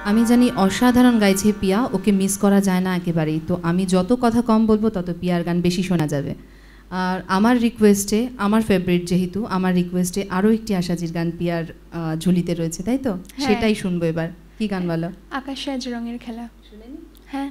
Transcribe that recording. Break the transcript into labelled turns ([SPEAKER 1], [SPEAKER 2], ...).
[SPEAKER 1] আমি জানি অসাধারণ গাইছে পিয়া, ওকে মিস করা যায় না একেবারেই। তো আমি যত কথা কম বলবো তত পিয়ার গান বেশি শোনা যাবে। আর আমার রিকোয়েস্টে, আমার ফেভারিট যেহেতু, আমার রিকোয়েস্টে আরও একটি আশাজির গান পিয়ার ঝুলিতে রয়েছে, তাই তো? সেটাই শুনবো এবার। কি গান বলো?
[SPEAKER 2] আকাশে আজ রঙের খেলা।
[SPEAKER 1] শুনেনি?
[SPEAKER 2] হ্যাঁ।